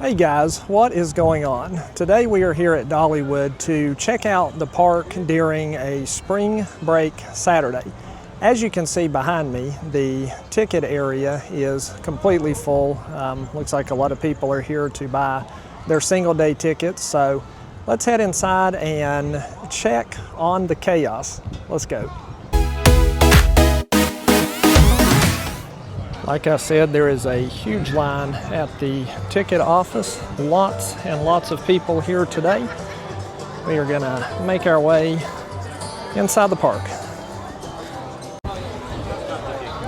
Hey guys, what is going on? Today we are here at Dollywood to check out the park during a spring break Saturday. As you can see behind me, the ticket area is completely full. Looks like a lot of people are here to buy their single day tickets. So let's head inside and check on the chaos. Let's go. Like I said, there is a huge line at the ticket office. Lots and lots of people here today. We are gonna make our way inside the park.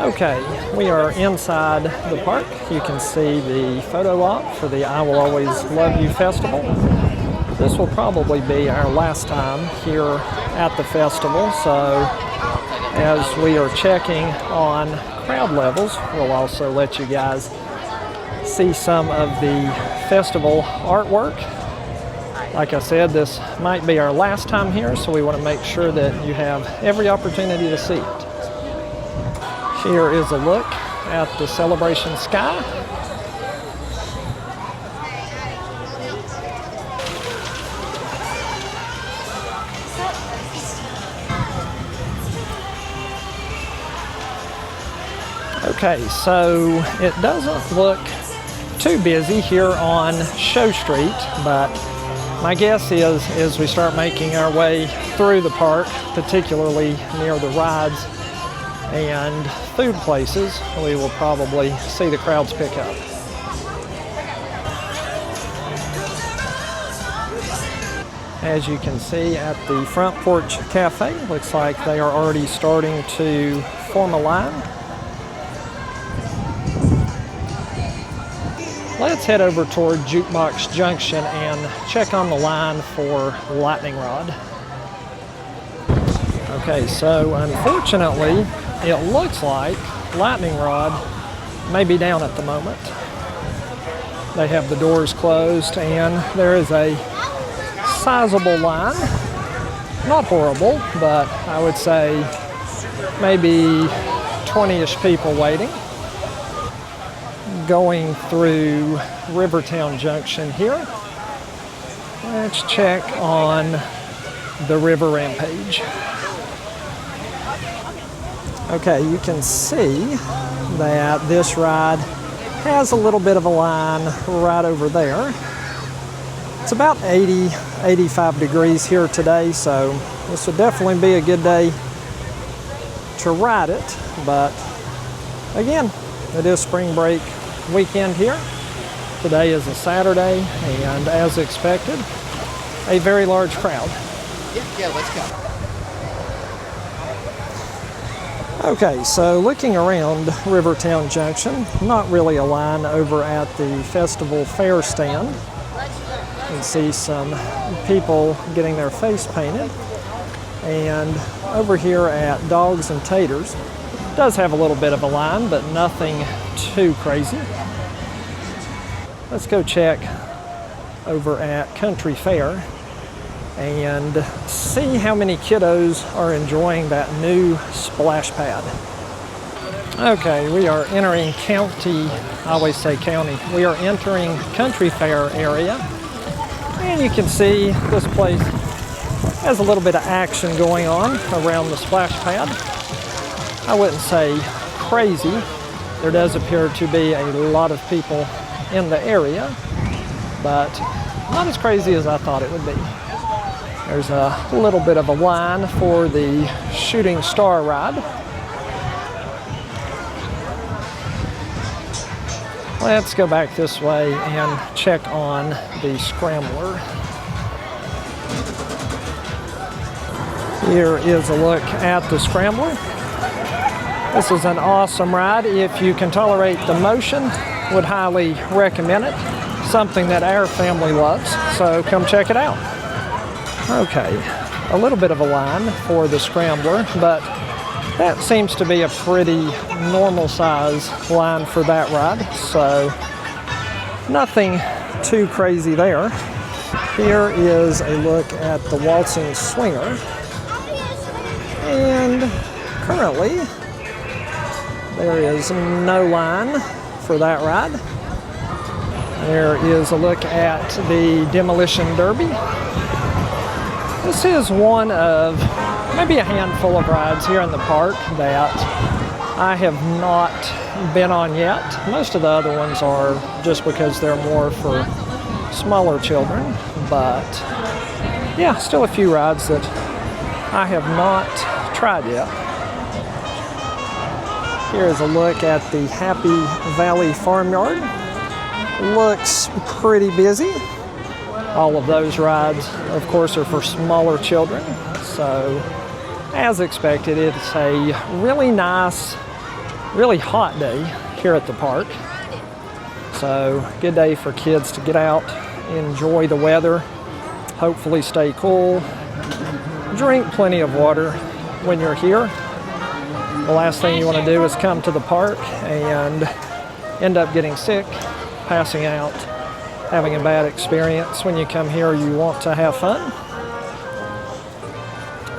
Okay, we are inside the park. You can see the photo op for the I Will Always Love You Festival. This will probably be our last time here at the festival, so as we are checking on crowd levels, we'll also let you guys see some of the festival artwork. Like I said, this might be our last time here, so we want to make sure that you have every opportunity to see it. Here is a look at the celebration sky. Okay, so it doesn't look too busy here on Show Street, but my guess is as we start making our way through the park, particularly near the rides and food places, we will probably see the crowds pick up. As you can see at the Front Porch Cafe, looks like they are already starting to form a line. Let's head over toward Jukebox Junction and check on the line for Lightning Rod. Okay, so unfortunately, it looks like Lightning Rod may be down at the moment. They have the doors closed and there is a sizable line. Not horrible, but I would say maybe 20-ish people waiting. Going through Rivertown Junction here. Let's check on the River Rampage. Okay, you can see that this ride has a little bit of a line right over there. It's about 85 degrees here today, so this would definitely be a good day to ride it, but again, it is spring break weekend here. Today is a Saturday, and as expected, a very large crowd. Yeah, let's go. Okay, so looking around Rivertown Junction, not really a line over at the festival fair stand. You can see some people getting their face painted. And over here at Dogs and Taters, does have a little bit of a line, but nothing too crazy. Let's go check over at Country Fair and see how many kiddos are enjoying that new splash pad. Okay, we are entering county, I always say county, we are entering Country Fair area, and you can see this place has a little bit of action going on around the splash pad. I wouldn't say crazy. There does appear to be a lot of people in the area, but not as crazy as I thought it would be. There's a little bit of a line for the Shooting Star ride. Let's go back this way and check on the Scrambler. Here is a look at the Scrambler. This is an awesome ride. If you can tolerate the motion, would highly recommend it. Something that our family loves, so come check it out. Okay, a little bit of a line for the Scrambler, but that seems to be a pretty normal size line for that ride, so nothing too crazy there. Here is a look at the Waltzing Swinger, and currently there is no line for that ride. There is a look at the Demolition Derby. This is one of maybe a handful of rides here in the park that I have not been on yet. Most of the other ones are just because they're more for smaller children, but yeah, still a few rides that I have not tried yet. Here is a look at the Happy Valley Farmyard. Looks pretty busy. All of those rides, of course, are for smaller children. So, as expected, it's a really nice, really hot day here at the park. So, good day for kids to get out, enjoy the weather, hopefully stay cool, drink plenty of water when you're here. The last thing you want to do is come to the park and end up getting sick, passing out, having a bad experience. When you come here, you want to have fun.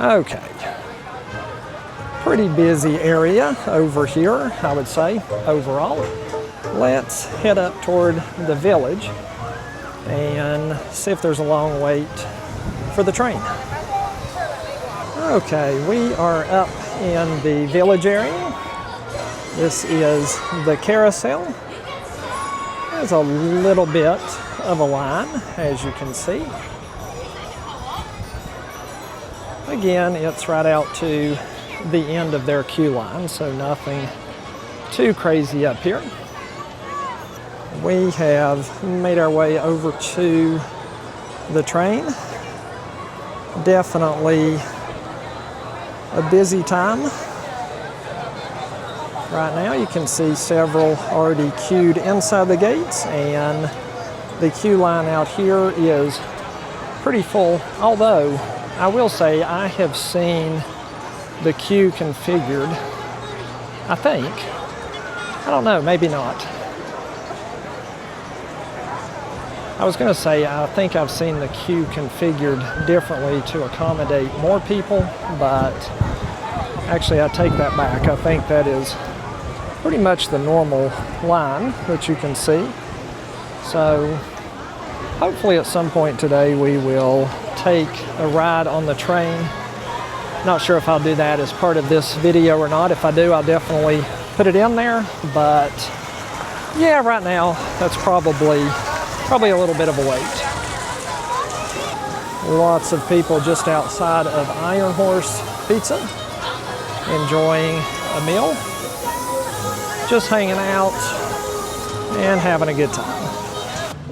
Okay. Pretty busy area over here, I would say, overall. Let's head up toward the village and see if there's a long wait for the train. Okay, we are up in the village area. This is the carousel. There's a little bit of a line, as you can see. Again, it's right out to the end of their queue line, so nothing too crazy up here. We have made our way over to the train. Definitely a busy time. Right now you can see several already queued inside the gates, and the queue line out here is pretty full, although I will say I have seen the queue configured, I think. I don't know, maybe not. I was going to say I think I've seen the queue configured differently to accommodate more people, but actually I take that back. I think that is pretty much the normal line that you can see. So hopefully at some point today we will take a ride on the train. Not sure if I'll do that as part of this video or not. If I do, I'll definitely put it in there, but yeah, right now that's probably a little bit of a wait. Lots of people just outside of Iron Horse Pizza enjoying a meal, just hanging out and having a good time.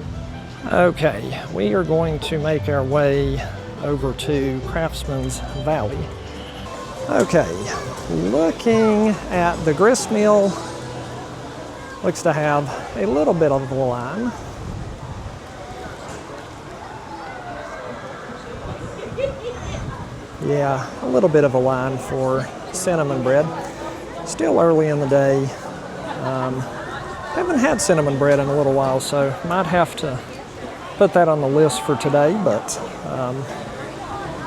Okay, we are going to make our way over to Craftsman's Valley. Okay, looking at the grist mill, looks to have a little bit of a line. Yeah, a little bit of a line for cinnamon bread. Still early in the day. Haven't had cinnamon bread in a little while, so might have to put that on the list for today, but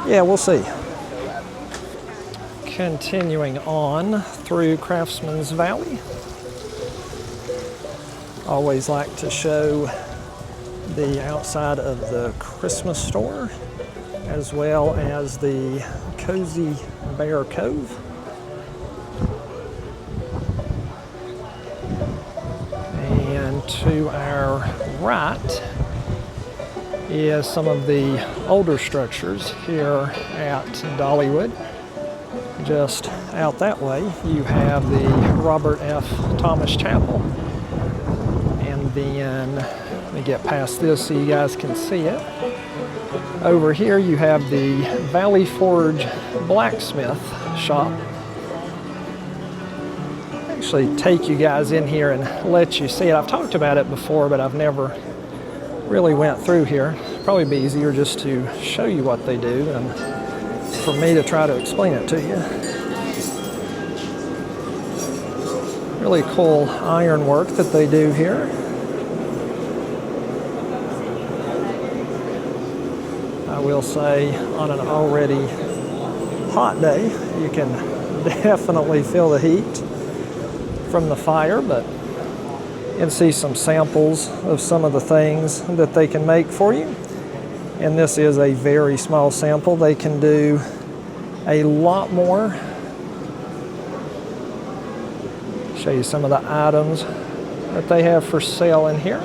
yeah, we'll see. Continuing on through Craftsman's Valley. Always like to show the outside of the Christmas store, as well as the Cozy Bear Cove. And to our right is some of the older structures here at Dollywood. Just out that way, you have the Robert F. Thomas Chapel. And then, let me get past this so you guys can see it. Over here you have the Valley Forge blacksmith shop. Actually take you guys in here and let you see it. I've talked about it before, but I've never really went through here. Probably be easier just to show you what they do than for me to try to explain it to you. Really cool iron work that they do here. I will say on an already hot day, you can definitely feel the heat from the fire, but and see some samples of some of the things that they can make for you. And this is a very small sample. They can do a lot more. Show you some of the items that they have for sale in here.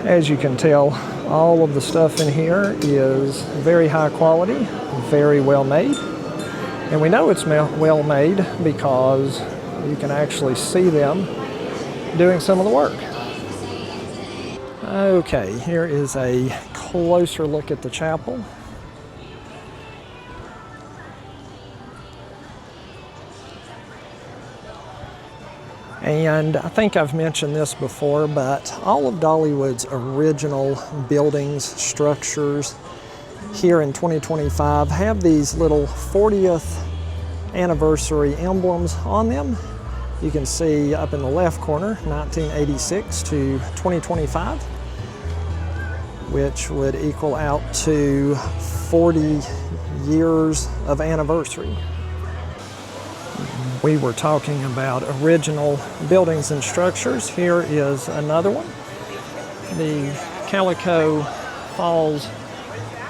As you can tell, all of the stuff in here is very high quality, very well made. And we know it's well made because you can actually see them doing some of the work. Okay, here is a closer look at the chapel. And I think I've mentioned this before, but all of Dollywood's original buildings, structures here in 2025 have these little 40th anniversary emblems on them. You can see up in the left corner, 1986 to 2025, which would equal out to 40 years of anniversary. We were talking about original buildings and structures. Here is another one. The Calico Falls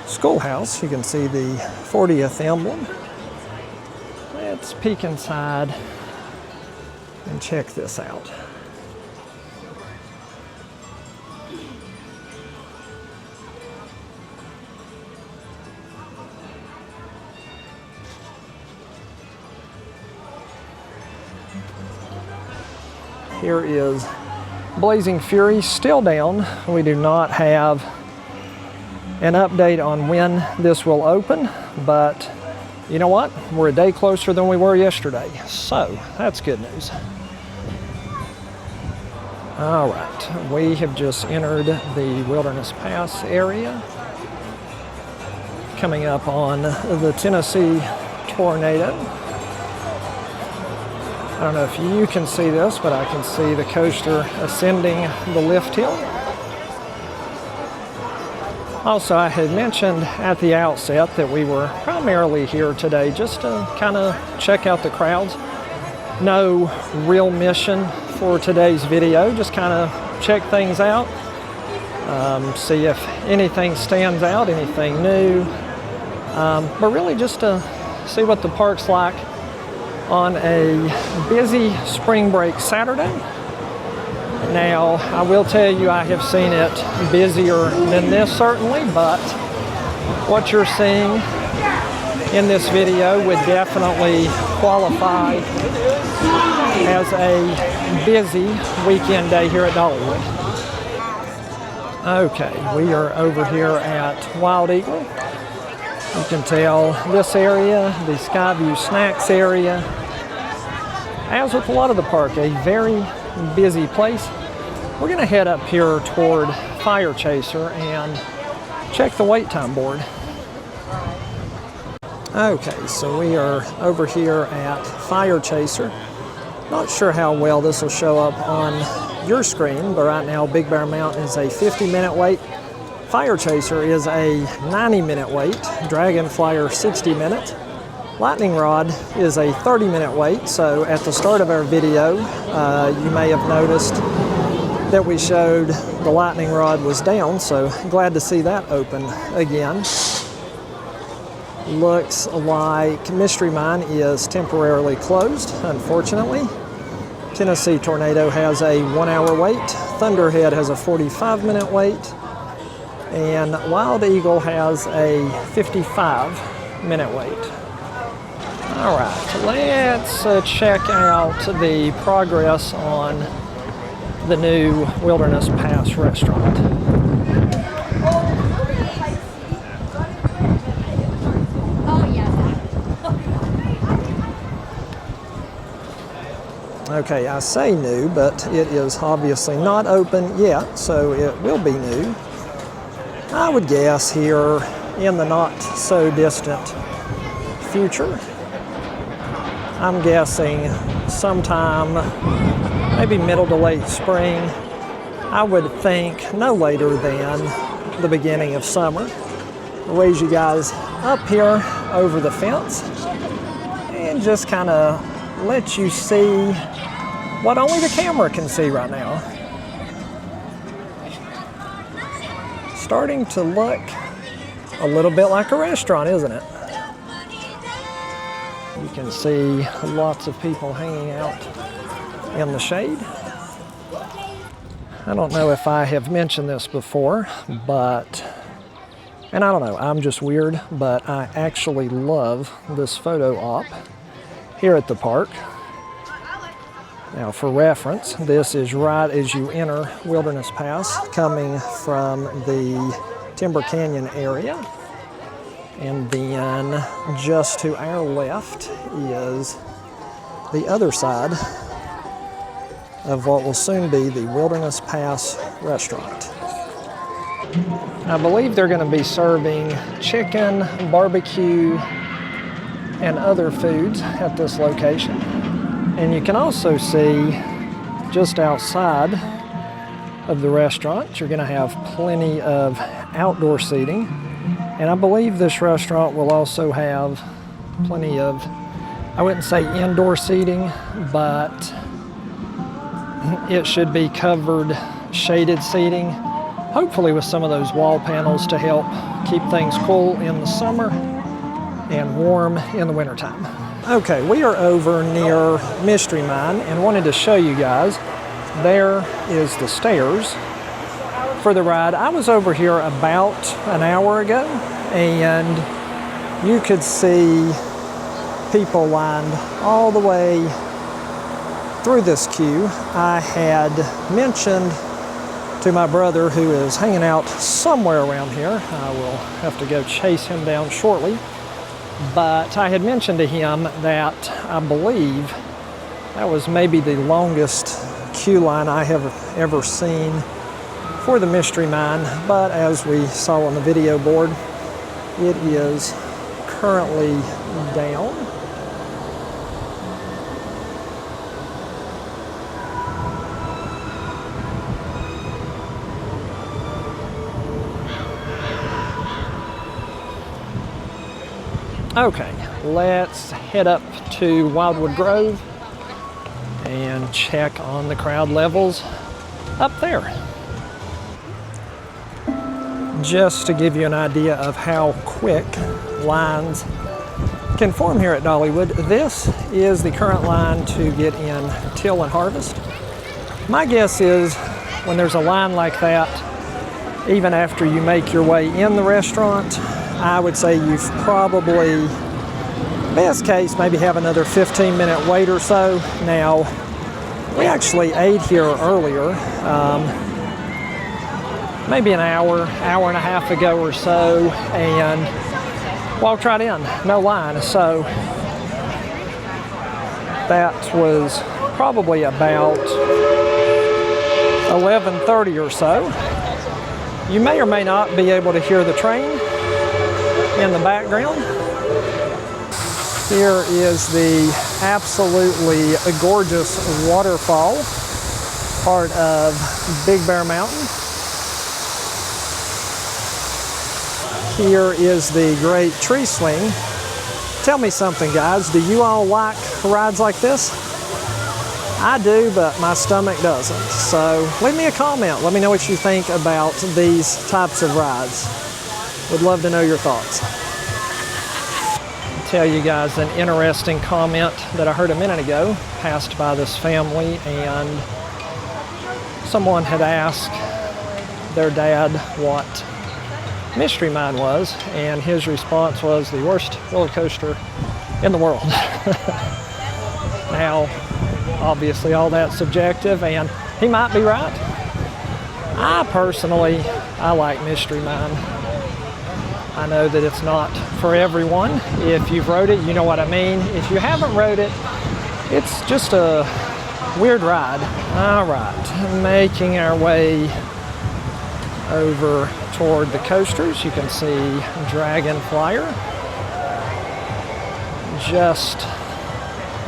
Schoolhouse. You can see the 40th emblem. Let's peek inside and check this out. Here is Blazing Fury, still down. We do not have an update on when this will open, but you know what? We're a day closer than we were yesterday, so that's good news. All right, we have just entered the Wilderness Pass area, coming up on the Tennessee Tornado. I don't know if you can see this, but I can see the coaster ascending the lift hill. Also, I had mentioned at the outset that we were primarily here today just to kind of check out the crowds. No real mission for today's video, just kind of check things out, see if anything stands out, anything new, but really just to see what the park's like on a busy spring break Saturday. Now, I will tell you, I have seen it busier than this certainly, but what you're seeing in this video would definitely qualify as a busy weekend day here at Dollywood. Okay, we are over here at Wild Eagle. You can tell this area, the Skyview Snacks area, as with a lot of the park, a very busy place. We're going to head up here toward FireChaser and check the wait time board. Okay, so we are over here at FireChaser. Not sure how well this will show up on your screen, but right now Big Bear Mountain is a 50-minute wait. FireChaser is a 90-minute wait. Dragon Flyer 60 minutes. Lightning Rod is a 30-minute wait. So at the start of our video, you may have noticed that we showed the Lightning Rod was down. So glad to see that open again. Looks like Mystery Mine is temporarily closed, unfortunately. Tennessee Tornado has a 1-hour wait. Thunderhead has a 45-minute wait. And Wild Eagle has a 55-minute wait. All right, let's check out the progress on the new Wilderness Pass restaurant. Okay, I say new, but it is obviously not open yet, so it will be new. I would guess here in the not so distant future. I'm guessing sometime maybe middle to late spring. I would think no later than the beginning of summer. I'll raise you guys up here over the fence and just kind of let you see what only the camera can see right now. Starting to look a little bit like a restaurant, isn't it? You can see lots of people hanging out in the shade. I don't know if I have mentioned this before, but, and I don't know, I'm just weird, but I actually love this photo op here at the park. Now, for reference, this is right as you enter Wilderness Pass, coming from the Timber Canyon area. And then just to our left is the other side of what will soon be the Wilderness Pass restaurant. I believe they're going to be serving chicken, barbecue, and other foods at this location. And you can also see just outside of the restaurant, you're going to have plenty of outdoor seating. And I believe this restaurant will also have plenty of, I wouldn't say indoor seating, but it should be covered shaded seating, hopefully with some of those wall panels to help keep things cool in the summer and warm in the wintertime. Okay, we are over near Mystery Mine and wanted to show you guys, there is the stairs for the ride. I was over here about an hour ago and you could see people lined all the way through this queue. I had mentioned to my brother, who is hanging out somewhere around here, I will have to go chase him down shortly, but I had mentioned to him that I believe that was maybe the longest queue line I have ever seen for the Mystery Mine, but as we saw on the video board, it is currently down. Okay, let's head up to Wildwood Grove and check on the crowd levels up there. Just to give you an idea of how quick lines can form here at Dollywood, this is the current line to get in till and harvest. My guess is when there's a line like that, even after you make your way in the restaurant, I would say you've probably, best case, maybe have another 15-minute wait or so. Now, we actually ate here earlier, maybe an hour and a half ago or so, and walked right in, no line. So that was probably about 11:30 or so. You may or may not be able to hear the train in the background. Here is the absolutely gorgeous waterfall, part of Big Bear Mountain. Here is the great tree swing. Tell me something, guys, do you all like rides like this? I do, but my stomach doesn't. So leave me a comment. Let me know what you think about these types of rides. Would love to know your thoughts. I'll tell you guys an interesting comment that I heard a minute ago. Passed by this family and someone had asked their dad what Mystery Mine was, and his response was the worst roller coaster in the world. Now, obviously all that's subjective, and he might be right. I personally, I like Mystery Mine. I know that it's not for everyone. If you've rode it, you know what I mean. If you haven't rode it, it's just a weird ride. All right, making our way over toward the coasters. You can see Dragon Flyer just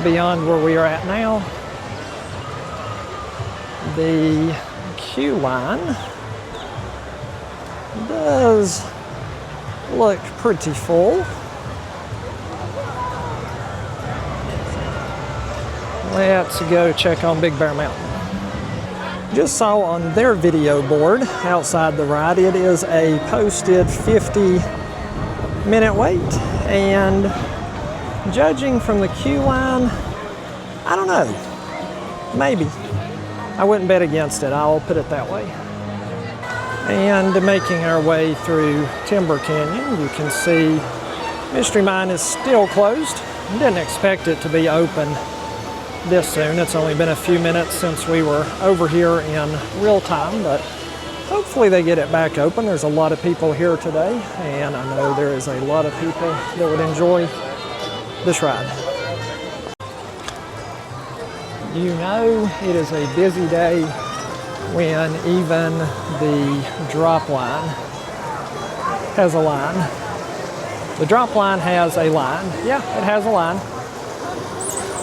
beyond where we are at now. The queue line does look pretty full. let's go check on Big Bear Mountain. Just saw on their video board outside the ride, it is a posted 50-minute wait, and judging from the queue line, I don't know, maybe. I wouldn't bet against it, I'll put it that way. And making our way through Timber Canyon, you can see Mystery Mine is still closed. Didn't expect it to be open this soon. It's only been a few minutes since we were over here in real time, but hopefully they get it back open. There's a lot of people here today, and I know there is a lot of people that would enjoy this ride. You know it is a busy day when even the drop line has a line. The drop line has a line. Yeah, it has a line.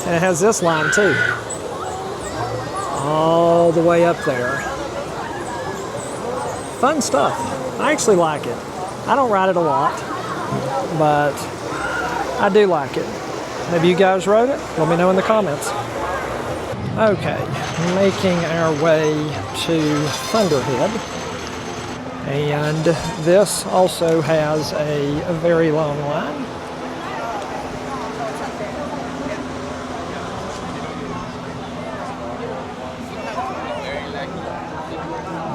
And it has this line too. All the way up there. Fun stuff. I actually like it. I don't ride it a lot, but I do like it. Maybe you guys rode it? Let me know in the comments. Okay, making our way to Thunderhead. And this also has a very long line.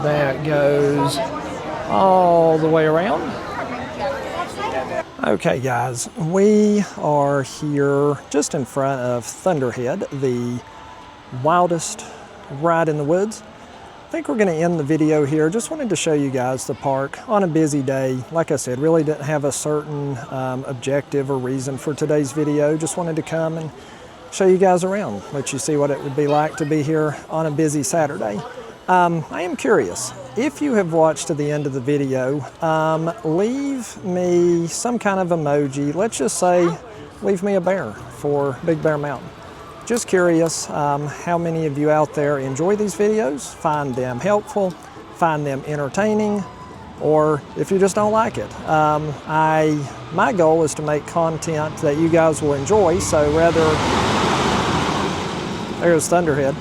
That goes all the way around. Okay guys, we are here just in front of Thunderhead, the wildest ride in the woods. I think we're going to end the video here. Just wanted to show you guys the park on a busy day. Like I said, really didn't have a certain objective or reason for today's video. Just wanted to come and show you guys around, let you see what it would be like to be here on a busy Saturday. I am curious, if you have watched to the end of the video, leave me some kind of emoji. Let's just say, leave me a bear for Big Bear Mountain. Just curious how many of you out there enjoy these videos, find them helpful, find them entertaining, or if you just don't like it. My goal is to make content that you guys will enjoy, so there's Thunderhead.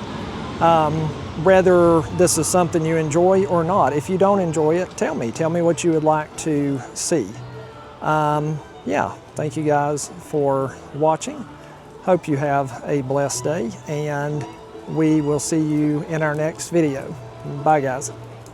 Whether this is something you enjoy or not. If you don't enjoy it, tell me what you would like to see. Yeah, thank you guys for watching. Hope you have a blessed day, and we will see you in our next video. Bye guys.